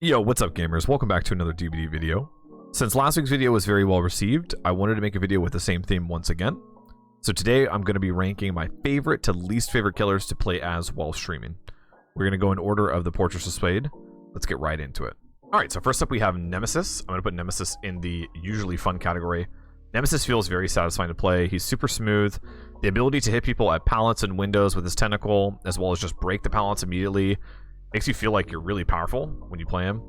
Yo, what's up gamers? Welcome back to another DVD video. Since last week's video was very well received, I wanted to make a video with the same theme once again. So today I'm going to be ranking my favorite to least favorite killers to play as while streaming. We're going to go in order of the Portraits of Spade. Let's get right into it. Alright, so first up we have Nemesis. I'm going to put Nemesis in the usually fun category. Nemesis feels very satisfying to play. He's super smooth. The ability to hit people at pallets and windows with his tentacle, as well as just break the pallets immediately, makes you feel like you're really powerful when you play him.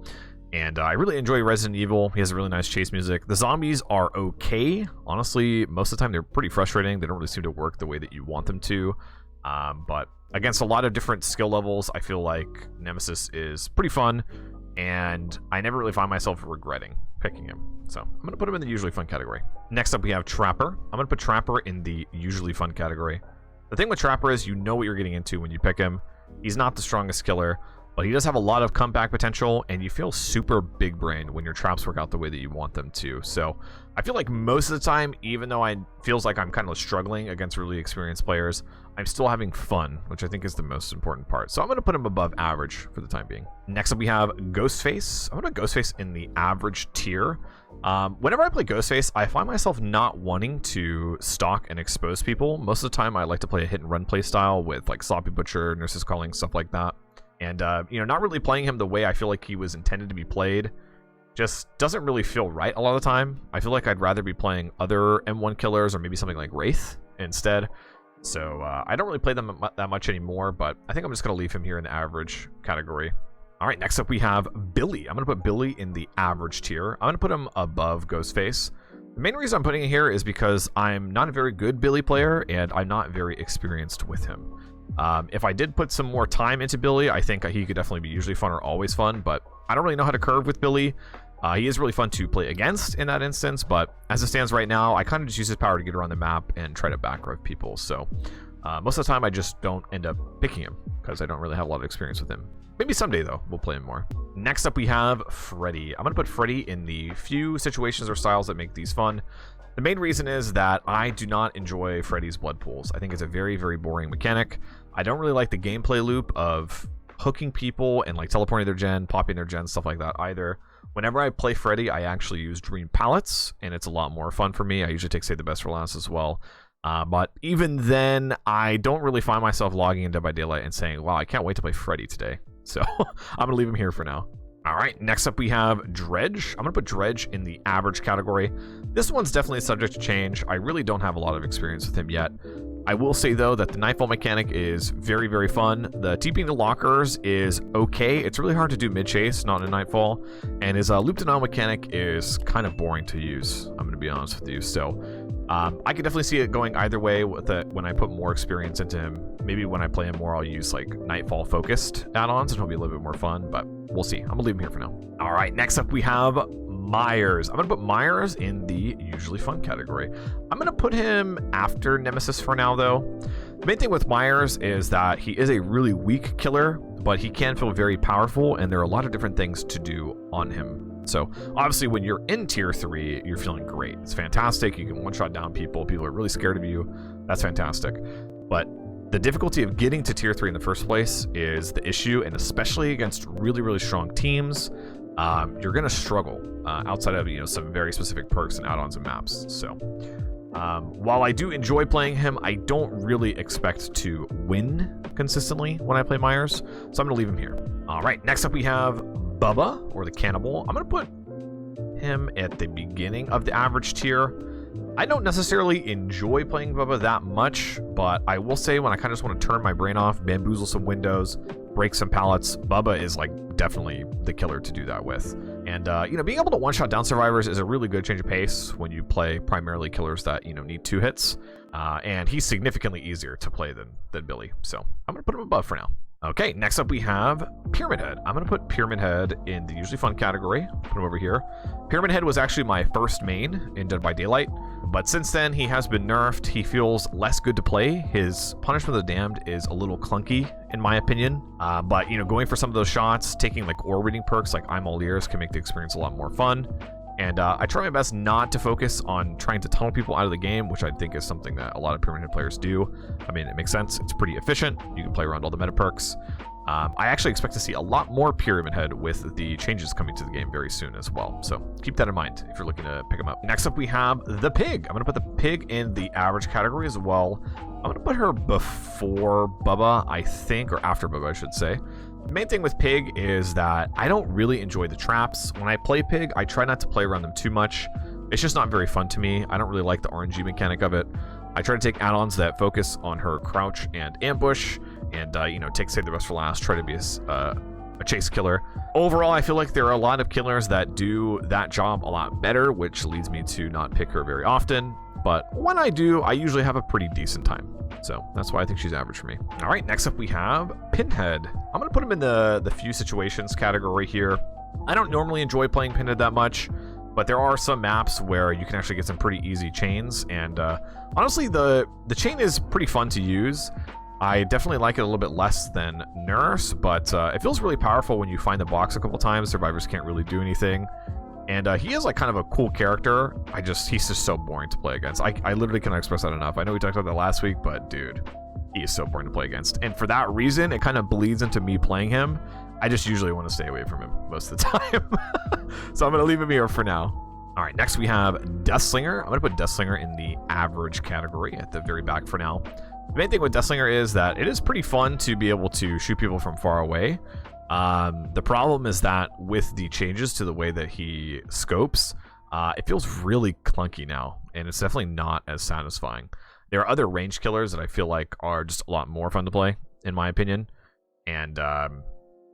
And I really enjoy Resident Evil. He has a really nice chase music. The zombies are okay. Honestly, most of the time they're pretty frustrating. They don't really seem to work the way that you want them to. But against a lot of different skill levels, I feel like Nemesis is pretty fun. And I never really find myself regretting picking him. So I'm going to put him in the usually fun category. Next up we have Trapper. I'm going to put Trapper in the usually fun category. The thing with Trapper is you know what you're getting into when you pick him. He's not the strongest killer, but he does have a lot of comeback potential, and you feel super big brained when your traps work out the way that you want them to. So I feel like most of the time, even though I feels like I'm kind of struggling against really experienced players, I'm still having fun, which I think is the most important part. So I'm going to put him above average for the time being. Next up we have Ghostface. I'm going to put Ghostface in the average tier. Whenever I play Ghostface, I find myself not wanting to stalk and expose people. Most of the time I like to play a hit and run play style with like Sloppy Butcher, Nurse's Calling, stuff like that. And, you know, not really playing him the way I feel like he was intended to be played just doesn't really feel right a lot of the time. I feel like I'd rather be playing other M1 killers or maybe something like Wraith instead. So I don't really play them that much anymore, but I think I'm just going to leave him here in the average category. All right, next up we have Billy. I'm going to put Billy in the average tier. I'm going to put him above Ghostface. The main reason I'm putting it here is because I'm not a very good Billy player, and I'm not very experienced with him. If I did put some more time into Billy, I think he could definitely be usually fun or always fun, but I don't really know how to curve with Billy. He is really fun to play against in that instance, but as it stands right now, I kind of just use his power to get around the map and try to back rev people. So most of the time, I just don't end up picking him because I don't really have a lot of experience with him. Maybe someday, though, we'll play him more. Next up, we have Freddy. I'm going to put Freddy in the few situations or styles that make these fun. The main reason is that I do not enjoy Freddy's blood pools. I think it's a very, very boring mechanic. I don't really like the gameplay loop of hooking people and like teleporting their gen, popping their gen, stuff like that either. Whenever I play Freddy, I actually use Dream Pallets, and it's a lot more fun for me. I usually take Save the Best for last as well. But even then, I don't really find myself logging in Dead by Daylight and saying, wow, I can't wait to play Freddy today. So I'm going to leave him here for now. All right, next up we have Dredge. I'm going to put Dredge in the average category. This one's definitely subject to change. I really don't have a lot of experience with him yet. I will say, though, that the Nightfall mechanic is very, very fun. The TPing to lockers is okay. It's really hard to do mid-chase, not in Nightfall. And his loop denial mechanic is kind of boring to use, I'm going to be honest with you. So I could definitely see it going either way with it when I put more experience into him. Maybe when I play him more, I'll use like Nightfall-focused add-ons, and it'll be a little bit more fun, but we'll see. I'm going to leave him here for now. All right, next up we have Myers. I'm going to put Myers in the usually fun category. I'm going to put him after Nemesis for now, though. The main thing with Myers is that he is a really weak killer, but he can feel very powerful, and there are a lot of different things to do on him. So obviously when you're in tier 3, you're feeling great. It's fantastic. You can one-shot down people. People are really scared of you. That's fantastic. But the difficulty of getting to tier 3 in the first place is the issue, and especially against really, really strong teams, you're going to struggle outside of, you know, some very specific perks and add-ons and maps. So while I do enjoy playing him, I don't really expect to win consistently when I play Myers. So I'm going to leave him here. All right, next up we have Bubba, or the Cannibal. I'm going to put him at the beginning of the average tier. I don't necessarily enjoy playing Bubba that much, but I will say when I kind of just want to turn my brain off, bamboozle some windows, break some pallets, Bubba is like definitely the killer to do that with. And you know, being able to one-shot down survivors is a really good change of pace when you play primarily killers that, you know, need 2 hits. And he's significantly easier to play than Billy. So I'm going to put him above for now. Okay, next up we have Pyramid Head. I'm going to put Pyramid Head in the usually fun category. Put him over here. Pyramid Head was actually my first main in Dead by Daylight, but since then he has been nerfed. He feels less good to play. His Punishment of the Damned is a little clunky in my opinion, but you know, going for some of those shots, taking like ore reading perks like I'm All Ears can make the experience a lot more fun. And I try my best not to focus on trying to tunnel people out of the game, which I think is something that a lot of Pyramid Head players do. I mean, it makes sense. It's pretty efficient. You can play around all the meta perks. I actually expect to see a lot more Pyramid Head with the changes coming to the game very soon as well. So keep that in mind if you're looking to pick them up. Next up, we have the Pig. I'm going to put the Pig in the average category as well. I'm going to put her before Bubba, I think, or after Bubba, I should say. The main thing with Pig is that I don't really enjoy the traps. When I play Pig, I try not to play around them too much. It's just not very fun to me. I don't really like the RNG mechanic of it. I try to take add-ons that focus on her crouch and ambush, and you know, save the best for last, try to be a chase killer. Overall, I feel like there are a lot of killers that do that job a lot better, which leads me to not pick her very often. But when I do, I usually have a pretty decent time. So that's why I think she's average for me. All right, next up we have Pinhead. I'm going to put him in the few situations category here. I don't normally enjoy playing Pinhead that much, but there are some maps where you can actually get some pretty easy chains. And honestly, the chain is pretty fun to use. I definitely like it a little bit less than Nurse, but it feels really powerful when you find the box a couple times. Survivors can't really do anything. And he is like kind of a cool character. He's just so boring to play against. I literally cannot express that enough. I know we talked about that last week, but dude, he is so boring to play against. And for that reason, it kind of bleeds into me playing him. I just usually want to stay away from him most of the time. So I'm going to leave him here for now. All right, next we have Deathslinger. I'm going to put Deathslinger in the average category at the very back for now. The main thing with Deathslinger is that it is pretty fun to be able to shoot people from far away. The problem is that with the changes to the way that he scopes, it feels really clunky now, and it's definitely not as satisfying. There are other range killers that I feel like are just a lot more fun to play, in my opinion. And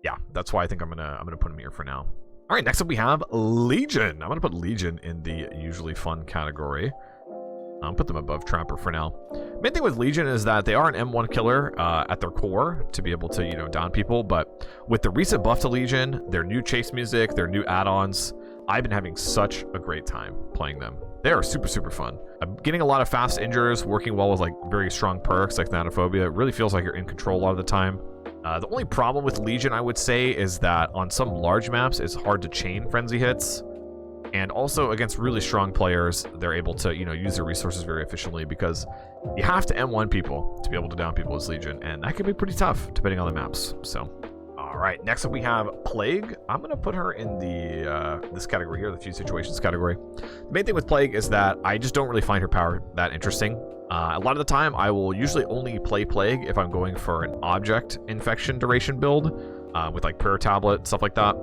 yeah, that's why I think I'm gonna put him here for now. All right, next up we have Legion. I'm gonna put Legion in the usually fun category. I'll put them above Trapper for now. Main thing with Legion is that they are an M1 killer at their core to be able to, you know, down people. But with the recent buff to Legion, their new chase music, their new add-ons, I've been having such a great time playing them. They are super, super fun. I'm getting a lot of fast injures, working well with like very strong perks like Thanatophobia. It really feels like you're in control a lot of the time. The only problem with Legion, I would say, is that on some large maps, it's hard to chain frenzy hits. And also against really strong players, they're able to, you know, use their resources very efficiently because you have to M1 people to be able to down people as Legion, and that can be pretty tough depending on the maps. So, all right, next up we have Plague. I'm gonna put her in the this category here, the few situations category. The main thing with Plague is that I just don't really find her power that interesting. A lot of the time, I will usually only play Plague if I'm going for an object infection duration build with like Prayer Tablet, stuff like that.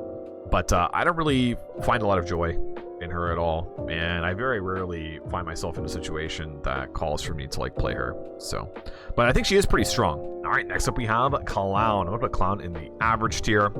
But I don't really find a lot of joy in her at all, and I very rarely find myself in a situation that calls for me to like play her. So, but I think she is pretty strong. All right, next up we have Clown. I'm gonna put Clown in the average tier.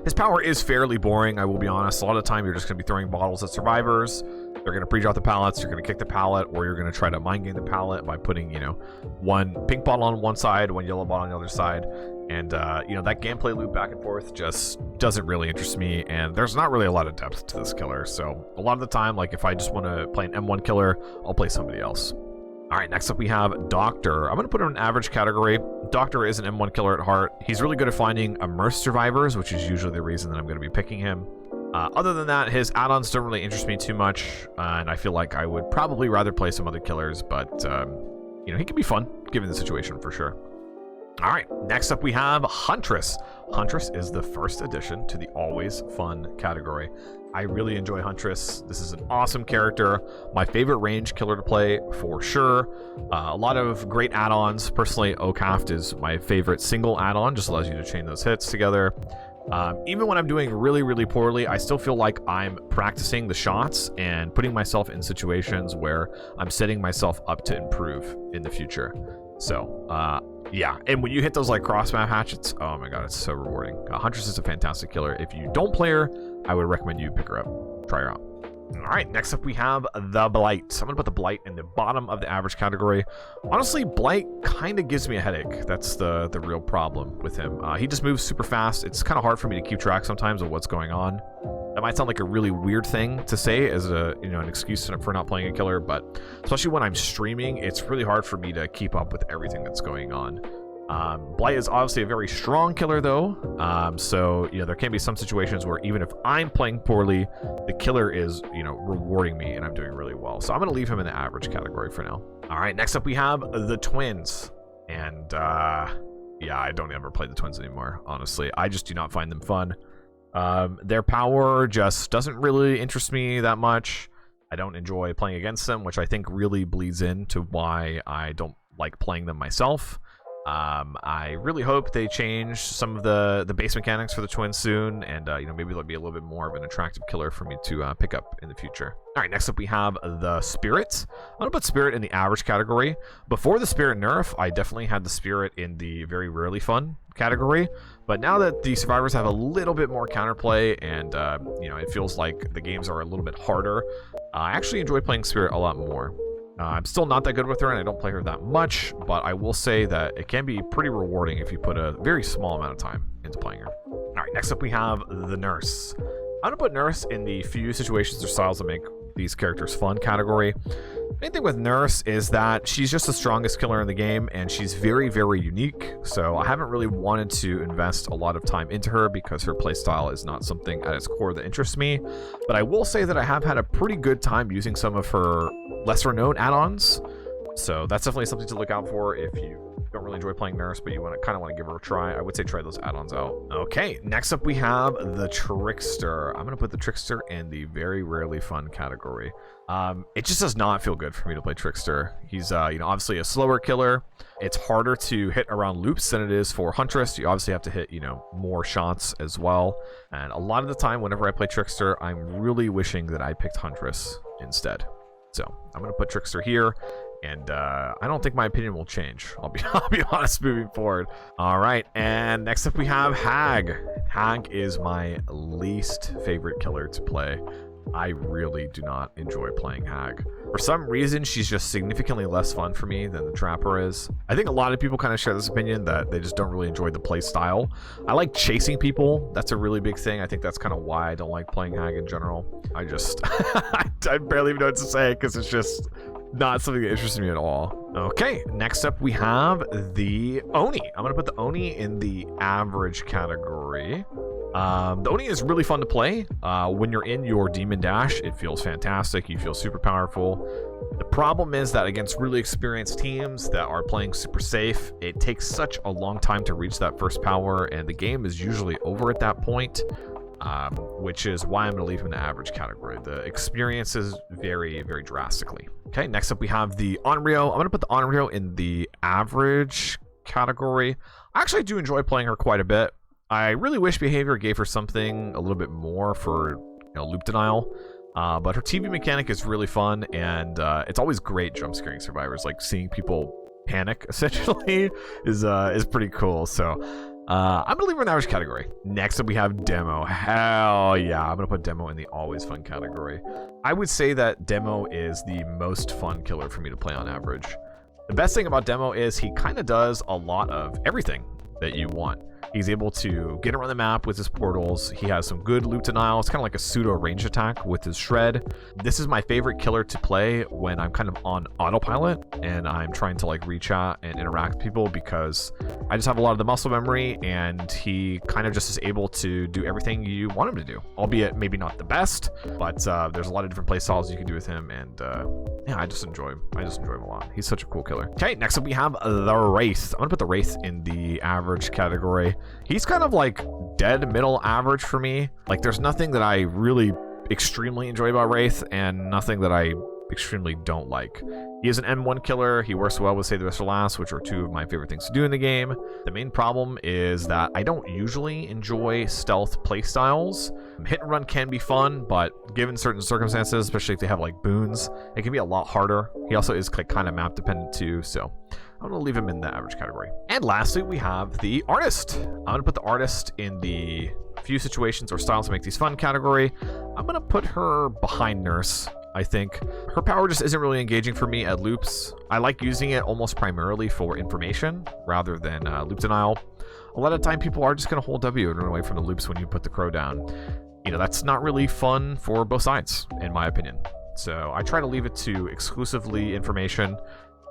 His power is fairly boring, I will be honest. A lot of the time you're just gonna be throwing bottles at survivors. They're gonna pre-drop the pallets, you're gonna kick the pallet, or you're gonna try to mind game the pallet by putting, you know, one pink bottle on one side, one yellow bottle on the other side. And, you know, that gameplay loop back and forth just doesn't really interest me, and there's not really a lot of depth to this killer. So a lot of the time, like, if I just want to play an M1 killer, I'll play somebody else. All right, next up we have Doctor. I'm going to put him in an average category. Doctor is an M1 killer at heart. He's really good at finding immersed survivors, which is usually the reason that I'm going to be picking him. Other than that, his add-ons don't really interest me too much, and I feel like I would probably rather play some other killers, but, you know, he can be fun, given the situation, for sure. All right, next up we have Huntress. Huntress is the first addition to the always fun category. I really enjoy Huntress. This is an awesome character. My favorite range killer to play for sure. A lot of great add-ons. Personally, Okaft is my favorite single add-on. Just allows you to chain those hits together. Even when I'm doing really, really poorly, I still feel like I'm practicing the shots and putting myself in situations where I'm setting myself up to improve in the future. So, yeah, and when you hit those like cross-map hatchets, oh my god, it's so rewarding. Huntress is a fantastic killer. If you don't play her, I would recommend you pick her up. Try her out. All right, next up we have the Blight. I'm gonna put the Blight in the bottom of the average category. Honestly, Blight kind of gives me a headache. That's the real problem with him. He just moves super fast. It's kind of hard for me to keep track sometimes of what's going on. That might sound like a really weird thing to say as a, you know, an excuse for not playing a killer, but especially when I'm streaming, it's really hard for me to keep up with everything that's going on. Blight is obviously a very strong killer though, so you know there can be some situations where even if I'm playing poorly, the killer is, you know, rewarding me and I'm doing really well. So I'm gonna leave him in the average category for now. All right, next up we have the Twins, and yeah, yeah, I don't ever play the twins anymore, honestly. I just do not find them fun. Their power just doesn't really interest me that much. I don't enjoy playing against them, which I think really bleeds into why I don't like playing them myself. I really hope they change some of the base mechanics for the twins soon, and you know, maybe they'll be a little bit more of an attractive killer for me to pick up in the future. All right, next up we have the Spirit. I'm gonna put Spirit in the average category. Before the Spirit nerf, I definitely had the Spirit in the very rarely fun category, but now that the survivors have a little bit more counterplay and you know, it feels like the games are a little bit harder, I actually enjoy playing Spirit a lot more. I'm still not that good with her, and I don't play her that much, but I will say that it can be pretty rewarding if you put a very small amount of time into playing her. All right, next up we have the Nurse. I'm gonna put Nurse in the few situations or styles that make these characters fun category. Main thing with Nurse is that she's just the strongest killer in the game, and she's very, very unique, so I haven't really wanted to invest a lot of time into her because her playstyle is not something at its core that interests me. But I will say that I have had a pretty good time using some of her lesser known add-ons, so that's definitely something to look out for if you don't really enjoy playing Nurse, but you kind of want to give her a try. I would say try those add-ons out. Okay, next up we have the Trickster. I'm gonna put the Trickster in the very rarely fun category. It just does not feel good for me to play Trickster. He's you know, obviously a slower killer. It's harder to hit around loops than it is for Huntress. You obviously have to hit, you know, more shots as well, and a lot of the time whenever I play Trickster, I'm really wishing that I picked Huntress instead. So I'm gonna put Trickster here, and I don't think my opinion will change. I'll be honest moving forward. All right, and next up we have Hag. Hag is my least favorite killer to play. I really do not enjoy playing Hag. For some reason, she's just significantly less fun for me than the Trapper is. I think a lot of people kind of share this opinion that they just don't really enjoy the play style. I like chasing people. That's a really big thing. I think that's kind of why I don't like playing Hag in general. I just, I barely even know what to say because it's just not something that interests me at all. Okay, next up we have the Oni. I'm gonna put the Oni in the average category. The Oni is really fun to play. When you're in your Demon Dash, it feels fantastic. You feel super powerful. The problem is that against really experienced teams that are playing super safe, it takes such a long time to reach that first power, and the game is usually over at that point, which is why I'm going to leave him in the average category. The experiences vary very drastically. Okay, next up we have the Onryo. I'm going to put the Onryo in the average category. I actually do enjoy playing her quite a bit. I really wish Behavior gave her something a little bit more for, you know, loop denial. But her TV mechanic is really fun, and it's always great jump scaring survivors. Like seeing people panic essentially is pretty cool. So I'm gonna leave her in the average category. Next up we have Demo. Hell yeah, I'm gonna put Demo in the always fun category. I would say that Demo is the most fun killer for me to play on average. The best thing about Demo is he kind of does a lot of everything that you want. He's able to get around the map with his portals. He has some good loot denial. It's kind of like a pseudo range attack with his shred. This is my favorite killer to play when I'm kind of on autopilot and I'm trying to like reach out and interact with people, because I just have a lot of the muscle memory, and he kind of just is able to do everything you want him to do, albeit maybe not the best, but there's a lot of different play styles you can do with him, and yeah, I just enjoy him. I just enjoy him a lot. He's such a cool killer. Okay, next up we have the Wraith. I'm gonna put the Wraith in the average category. He's kind of like dead middle average for me. Like there's nothing that I really extremely enjoy about Wraith, and nothing that I extremely don't like. He is an M1 killer. He works well with Save the Best for Last, which are two of my favorite things to do in the game. The main problem is that I don't usually enjoy stealth playstyles. Hit and run can be fun, but given certain circumstances, especially if they have like boons, it can be a lot harder. He also is like kind of map dependent too, so I'm gonna leave him in the average category. And lastly, we have the Artist. I'm gonna put the Artist in the few situations or styles to make these fun category. I'm gonna put her behind Nurse. I think her power just isn't really engaging for me at loops. I like using it almost primarily for information rather than loop denial. A lot of time people are just gonna hold W and run away from the loops when you put the crow down. You know, that's not really fun for both sides, in my opinion. So I try to leave it to exclusively information,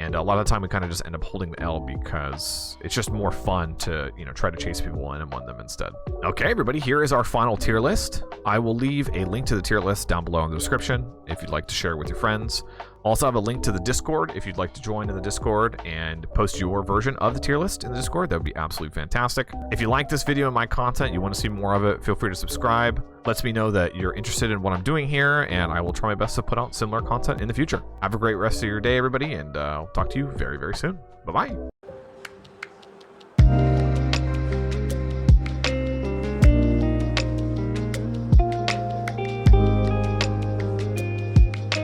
and a lot of the time we kind of just end up holding the L because it's just more fun to, you know, try to chase people in and win them instead. Okay, everybody, here is our final tier list. I will leave a link to the tier list down below in the description if you'd like to share it with your friends. Also have a link to the Discord if you'd like to join in the Discord and post your version of the tier list in the Discord. That would be absolutely fantastic. If you like this video and my content, you want to see more of it, feel free to subscribe. Lets me know that you're interested in what I'm doing here, and I will try my best to put out similar content in the future. Have a great rest of your day, everybody, and I'll talk to you very, very soon. Bye-bye.